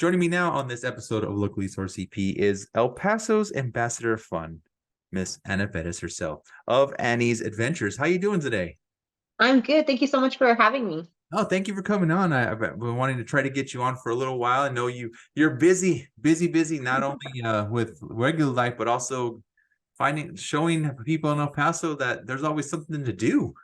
Joining me now on this episode of Locally Sourced CP is El Paso's ambassador of fun, Miss Anna Bettis herself of Annie's Adventures. How you doing today? I'm good. Thank you so much for having me. Oh, thank you for coming on. I've been wanting to try to get you on for a little while. I know you're busy, busy, not only with regular life, but also showing people in El Paso that there's always something to do.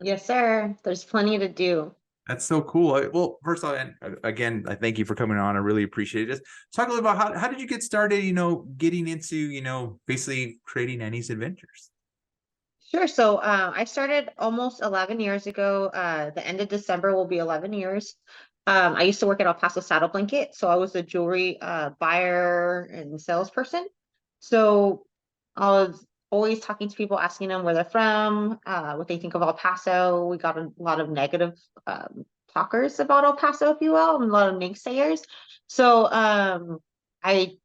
Yes, sir. There's plenty to do. That's so cool. Well, first off, and again, I thank you for coming on. I really appreciate it. Just talk a little about how did you get started, getting into, basically creating Annie's Adventures. Sure. So I started almost 11 years ago. The end of December will be 11 years. I used to work at El Paso Saddle Blanket. So I was a jewelry buyer and salesperson. So I was always talking to people, asking them where they're from, what they think of El Paso. We got a lot of negative talkers about El Paso, if you will, and a lot of naysayers. So I I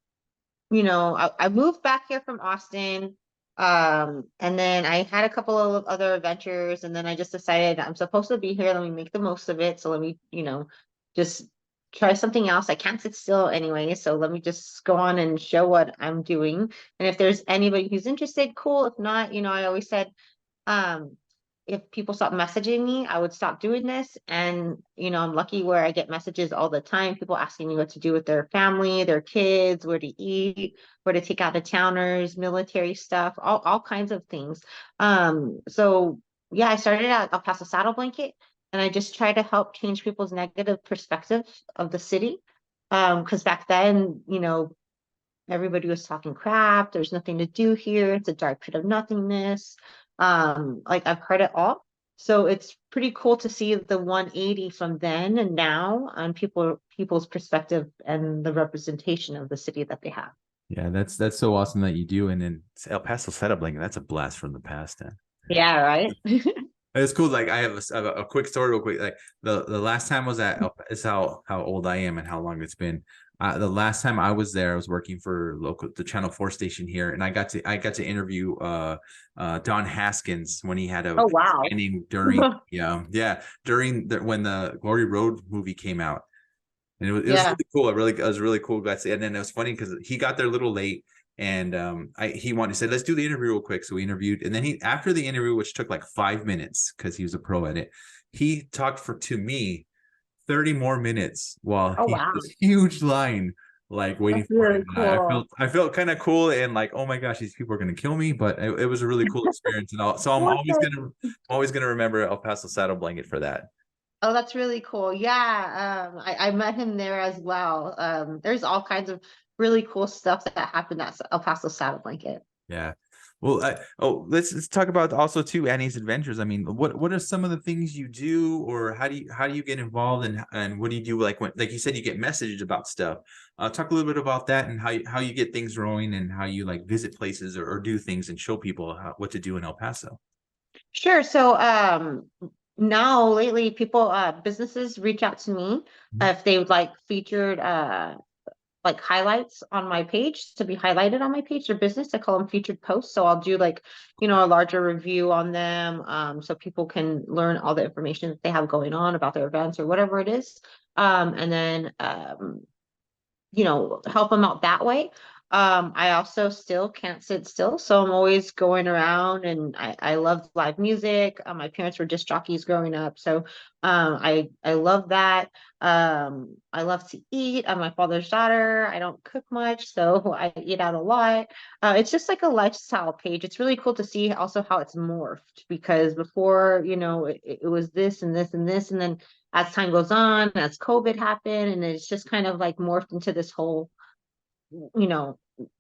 moved back here from Austin. And then I had a couple of other adventures, and then I just decided I'm supposed to be here. Let me make the most of it. So let me, just try something else. I can't sit still anyway. So let me just go on and show what I'm doing. And if there's anybody who's interested, cool. If not, I always said, um, if people stop messaging me, I would stop doing this. And, I'm lucky where I get messages all the time, people asking me what to do with their family, their kids, where to eat, where to take out the towners, military stuff, all kinds of things. So yeah, I started at El Paso Saddle Blanket, and I just try to help change people's negative perspective of the city. Because back then, everybody was talking crap. There's nothing to do here. It's a dark pit of nothingness. Like I've heard it all. So it's pretty cool to see the 180 from then and now on people's perspective and the representation of the city that they have. Yeah, that's so awesome that you do. And then El Paso setup, like that's a blast from the past. Yeah, right. It's cool. Like I have a quick story, real quick. Like the last time I was at it's how old I am and how long it's been. The last time I was there, I was working for the Channel 4 station here, and I got to interview Don Haskins when he had a Oh, wow. signing during during when the Glory Road movie came out. And it was Yeah. really cool. It was really cool. And then it was funny because he got there a little late, and he said, let's do the interview real quick. So we interviewed, and then after the interview, which took like 5 minutes because he was a pro at it, he talked to me 30 more minutes while Oh, he had wow. this huge line like waiting That's for really him. And cool. I felt kind of cool and like, oh my gosh, these people are gonna kill me, but it was a really cool experience. And so Okay. I'm always gonna remember El Paso Saddle Blanket for that. Oh, that's really cool. Yeah, I met him there as well. There's all kinds of really cool stuff that happened at El Paso Saddle Blanket. Yeah. Well, let's talk about also too Annie's Adventures. I mean, what are some of the things you do, or how do you get involved, and what do you do like when like you said you get messages about stuff? Talk a little bit about that and how you get things rolling and how you like visit places or do things and show people what to do in El Paso. Sure. So now lately people businesses reach out to me Mhm. if they would like featured like highlights on my page to be highlighted on my page, their business. I call them featured posts. So I'll do like, a larger review on them, so people can learn all the information that they have going on about their events or whatever it is. And then help them out that way. I also still can't sit still, so I'm always going around, and I love live music. My parents were disc jockeys growing up, so I love that. I love to eat. I'm my father's daughter. I don't cook much, so I eat out a lot. It's just like a lifestyle page. It's really cool to see also how it's morphed, because before, it was this and this and this, and then as time goes on, as COVID happened, and it's just kind of like morphed into this whole, you know,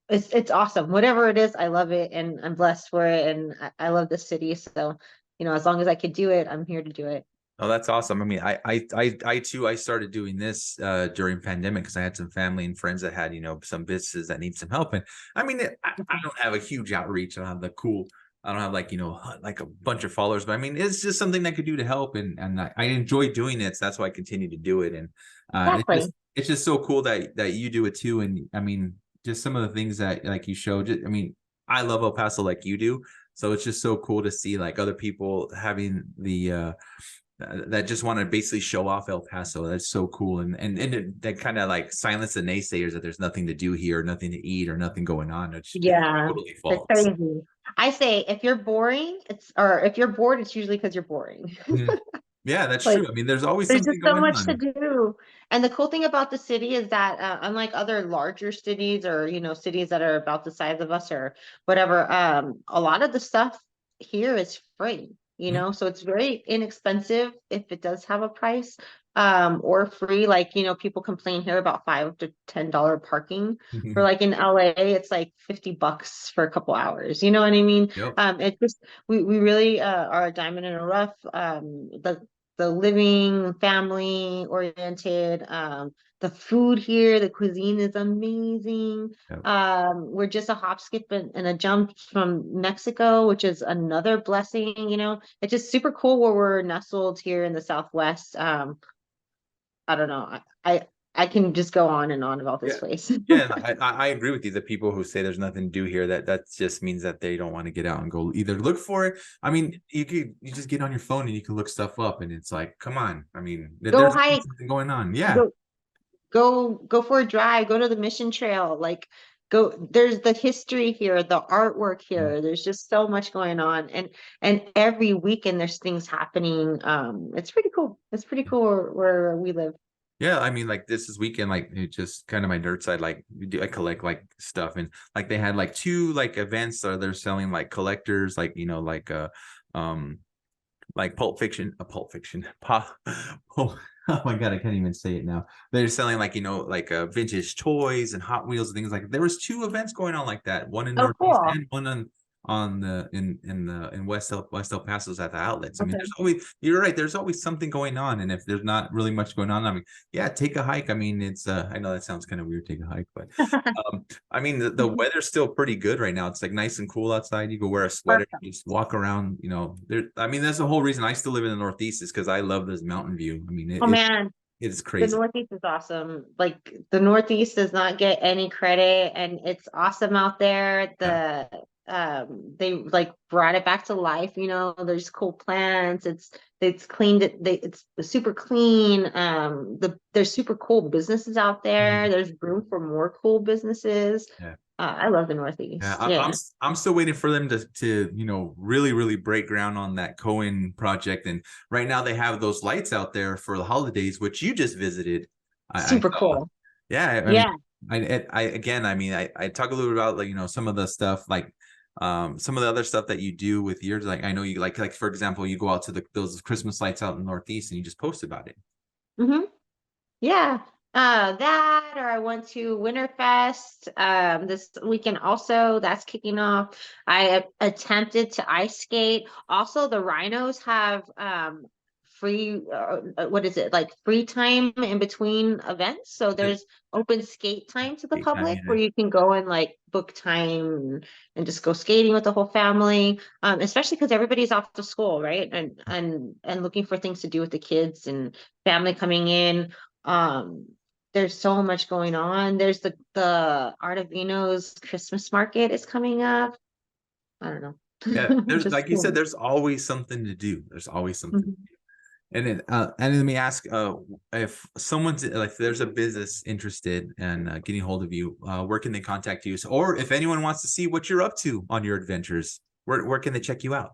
it's awesome. Whatever it is, I love it, and I'm blessed for it, and I love the city. So, as long as I could do it, I'm here to do it. Oh, that's awesome. I mean, I too, I started doing this during pandemic because I had some family and friends that had, some businesses that need some help. And I mean, I don't have a huge outreach. I don't have like, like a bunch of followers, but I mean, it's just something I could do to help. And I enjoy doing it. So that's why I continue to do it. And Exactly. it's just so cool that you do it too. And I mean, just some of the things that like you show, I mean, I love El Paso like you do. So it's just so cool to see like other people having that just want to basically show off El Paso. That's so cool, that kind of like silence the naysayers that there's nothing to do here, nothing to eat, or nothing going on. It's Yeah, totally it's false. crazy. I say if you're boring, or if you're bored, it's usually because you're boring. Mhm. Yeah, that's Like true. I mean, there's always there's just something so going much to on. do. And the cool thing about the city is that unlike other larger cities or cities that are about the size of us or whatever, a lot of the stuff here is free, Mhm. so it's very inexpensive if it does have a price, or free. Like, people complain here about $5 to $10 parking. For Mhm. like in LA, it's like $50 for a couple hours. You know what I mean? Yep. It just we really are a diamond in a rough. The living family oriented, the food here, the cuisine is amazing. Yep. We're just a hop, skip, and a jump from Mexico, which is another blessing. It's just super cool where we're nestled here in the Southwest. I don't know. I can just go on and on about this Yeah. place. Yeah, and I agree with you. The people who say there's nothing to do here, that just means that they don't want to get out and go either look for it. I mean, you just get on your phone and you can look stuff up, and it's like, come on. I mean, Go there's hike, something going on. Yeah. go go for a drive, go to the Mission Trail, like go. There's the history here, the artwork Mm. here. There's just so much going on, and every weekend there's things happening. It's pretty cool. It's pretty cool where we live. Yeah, I mean, like this is weekend, like it just kind of my nerd side. Like I collect like stuff, and like they had like two like events, or they're selling like collectors, like um like Pulp Fiction. Oh, oh my god, I can't even say it now. They're selling like like vintage toys and Hot Wheels and things like. There was two events going on like that, one in Oh, Northeast cool. and one on the in West El Paso's at the outlets. I mean, Okay. there's always, you're right. There's always something going on, and if there's not really much going on, I mean, yeah, take a hike. I mean, it's I know that sounds kind of weird, take a hike, but I mean, the weather's still pretty good right now. It's like nice and cool outside. You go wear a sweater, Perfect. you just walk around. There. I mean, that's the whole reason I still live in the Northeast, is because I love this mountain view. I mean, Oh man, it is the crazy. Northeast is awesome. Like the Northeast does not get any credit, and it's awesome out there. Yeah. They like brought it back to life. There's cool plants. It's cleaned it. It's super clean. There's super cool businesses out there. Mhm. There's room for more cool businesses. Yeah. I love the Yeah, Northeast. I'm Yeah. I'm still waiting for them to really break ground on that Cohen project. And right now they have those lights out there for the holidays, which you just visited. I Super saw. cool. Yeah, I mean, Yeah. I again, I mean, I talk a little bit about like some of the stuff, like some of the other stuff that you do with yours. Like I know you like for example, you go out to those Christmas lights out in the Northeast and you just post about it. hmm Yeah, that, or I went to Winterfest this weekend also. That's kicking off. I attempted to ice skate. Also, the Rhinos have free what is it, like free time in between events. So Good. there's open skate time to the Great time, public where yeah. you can go and like book time and just go skating with the whole family. Especially because everybody's off to school, right? And looking for things to do with the kids and family coming in. um, there's so much going on. There's the Art of Vino's Christmas market is coming up. I don't Yeah, know. there's Just like you said, there's always something to do. There's always something. Mhm. And let me ask, if someone's like, if there's a business interested in getting hold of you, where can they contact you? So, or if anyone wants to see what you're up to on your adventures, where can they check you out?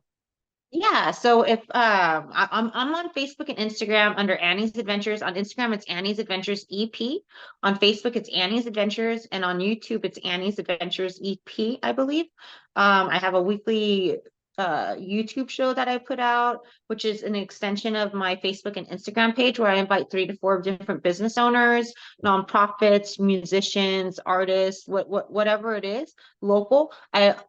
Yeah, so if I'm on Facebook and Instagram under Annie's Adventures. On Instagram, it's Annie's Adventures EP. On Facebook, it's Annie's Adventures, and on YouTube, it's Annie's Adventures EP, I believe. I have a weekly YouTube show that I put out, which is an extension of my Facebook and Instagram page, where I invite 3 to 4 different business owners, nonprofits, musicians, artists, whatever it is, local.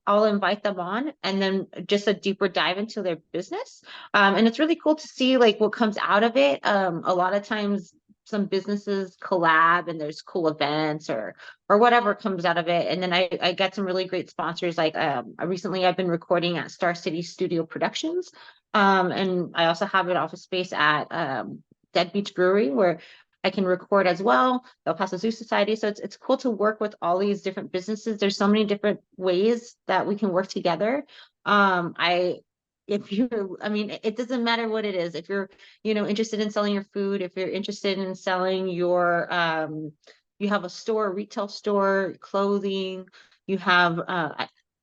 I'll invite them on, and then just a deeper dive into their business. And it's really cool to see like what comes out of it. A lot of times some businesses collab and there's cool events or whatever comes out of it. And then I get some really great sponsors. Like recently I've been recording at Star City Studio Productions. And I also have an office space at Dead Beach Brewery, where I can record as well, the El Paso Zoo Society. So it's cool to work with all these different businesses. There's so many different ways that we can work together. I if you're, I mean, it doesn't matter what it is. If you're, interested in selling your food, if you're interested in selling your, you have a store, retail store, clothing, you have,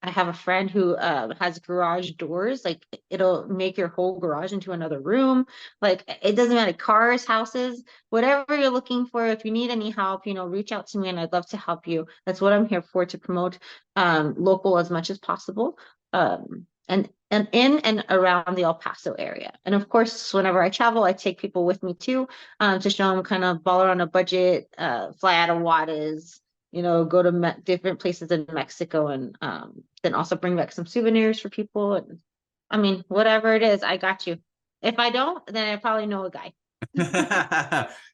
I have a friend who has garage doors, like it'll make your whole garage into another room. Like it doesn't matter, cars, houses, whatever you're looking for. If you need any help, reach out to me and I'd love to help you. That's what I'm here for, to promote local as much as possible. And in and around the El Paso area. And of course, whenever I travel, I take people with me too, to show them kind of baller on a budget, fly out of Juarez, go to different places in Mexico, and then also bring back some souvenirs for people. And I mean, whatever it is, I got you. If I don't, then I probably know a guy.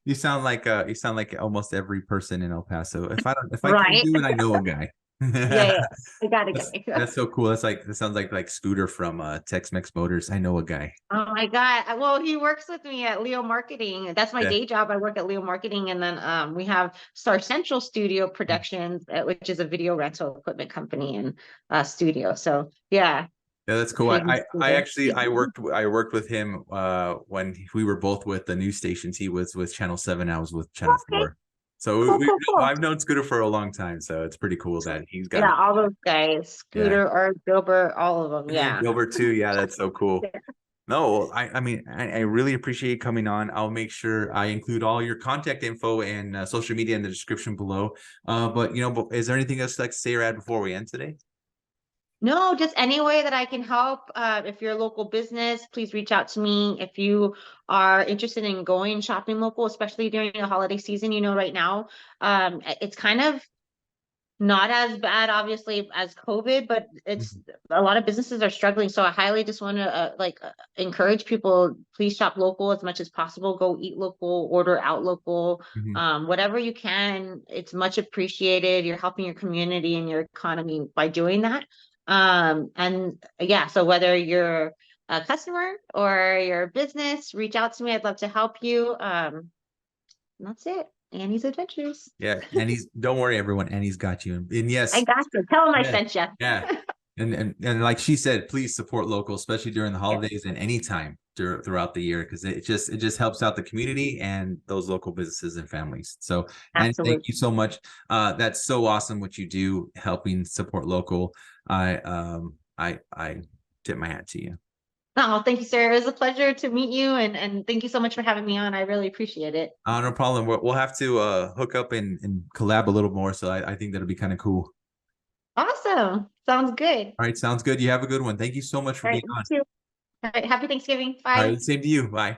You sound like almost every person in El Paso. If I can't Right? do it, I know a guy. Yeah, yeah. I got a That's, guy. that's so cool. That sounds like Scooter from Tex-Mex Motors. I know a guy. Oh my God. Well, he works with me at Leo Marketing. That's my Yeah. day job. I work at Leo Marketing. And then we have Star Central Studio Productions, which is a video rental equipment company and studio. So yeah. Yeah, that's cool. Hey, I Scooter. actually I worked with him when we were both with the news stations. He was with Channel 7, I was with Channel Okay, 4. So cool, cool, cool. I've known Scooter for a long time, so it's pretty cool that he's got Yeah, all those guys, yeah. Scooter, or Gilbert, all of them. And Yeah. Gilbert too. Yeah, that's so cool. Yeah. No, I mean, I really appreciate you coming on. I'll make sure I include all your contact info and social media in the description below. But is there anything else like to say or add before we end today? No, just any way that I can help. If you're a local business, please reach out to me. If you are interested in going shopping local, especially during the holiday season, right now, it's kind of not as bad, obviously, as COVID, but it's a lot of businesses are struggling. So I highly just want to encourage people, please shop local as much as possible. Go eat local, order out local, Mhm. whatever you can. It's much appreciated. You're helping your community and your economy by doing that. And yeah, so whether you're a customer or your business, reach out to me. I'd love to help you. And that's it. Annie's Adventures. Yeah, and don't worry, everyone, and he's got you. And I yes, got you. Tell him I yeah, sent you. yeah. And like she said, please support local, especially during the holidays and anytime throughout the year, because it just helps out the community and those local businesses and families. So, and thank Absolutely. you so much. That's so awesome what you do, helping support local. I tip my hat to you. Oh, thank you, sir. It was a pleasure to meet you, and thank you so much for having me on. I really appreciate it. No problem. We'll have to hook up and collab a little more. So I think that'll be kind of cool. Awesome. Sounds good. All right, sounds good. You have a good one. Thank you so much for All being right, you on. too. All right, happy Thanksgiving. All Bye. right, same to you. Bye.